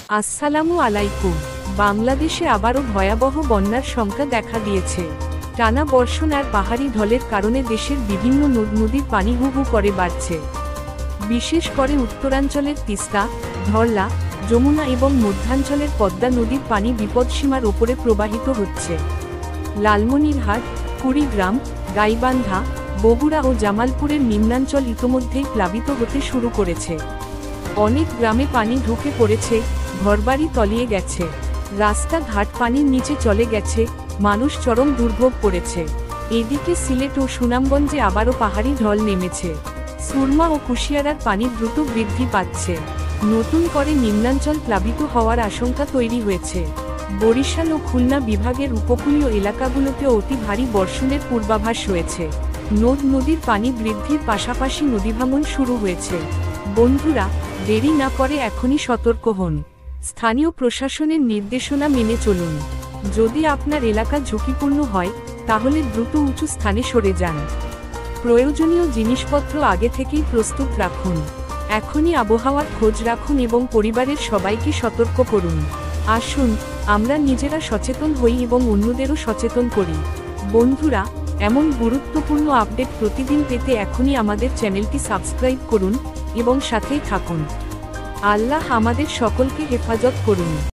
আসসালামু আলাইকুম। বাংলাদেশে আবারও ভয়াবহ বন্যার সংখ্যা দেখা দিয়েছে। টানা বর্ষণ আর পাহাড়ি ঢলের কারণে দেশের বিভিন্ন নদ নদীর পানি হু হু করে বাড়ছে। বিশেষ করে উত্তরাঞ্চলের তিস্তা, ধরলা, যমুনা এবং মধ্যাঞ্চলের পদ্মা নদীর পানি বিপদসীমার ওপরে প্রবাহিত হচ্ছে। লালমনিরহাট, কুড়িগ্রাম, গাইবান্ধা, বগুড়া ও জামালপুরের নিম্নাঞ্চল ইতোমধ্যেই প্লাবিত হতে শুরু করেছে। অনেক গ্রামে পানি ঢুকে পড়েছে, ঘরবাড়ি তলিয়ে গেছে, রাস্তাঘাট পানির নিচে চলে গেছে, মানুষ চরম দুর্ভোগ পড়েছে। এদিকে সিলেট ও সুনামগঞ্জে আবারও পাহাড়ি ঢল নেমেছে। সুরমা ও কুশিয়ারার পানি দ্রুত বৃদ্ধি পাচ্ছে। নতুন করে নিম্নাঞ্চল প্লাবিত হওয়ার আশঙ্কা তৈরি হয়েছে। বরিশাল ও খুলনা বিভাগের উপকূলীয় এলাকাগুলোতে অতি ভারী বর্ষণের পূর্বাভাস রয়েছে। নদ নদীর পানি বৃদ্ধির পাশাপাশি নদীভাঙন শুরু হয়েছে। বন্ধুরা, দেরি না করে এখনই সতর্ক হন। স্থানীয় প্রশাসনের নির্দেশনা মেনে চলুন। যদি আপনার এলাকা ঝুঁকিপূর্ণ হয়, তাহলে দ্রুত উঁচু স্থানে সরে যান। প্রয়োজনীয় জিনিসপত্র আগে থেকেই প্রস্তুত রাখুন। এখনই আবহাওয়ার খোঁজ রাখুন এবং পরিবারের সবাইকে সতর্ক করুন। আসুন, আমরা নিজেরা সচেতন হই এবং অন্যদেরও সচেতন করি। বন্ধুরা, এমন গুরুত্বপূর্ণ আপডেট প্রতিদিন পেতে এখনই আমাদের চ্যানেলটি সাবস্ক্রাইব করুন এবং সাথেই থাকুন। আল্লাহ আমাদের সকলকে হেফাজত করুন।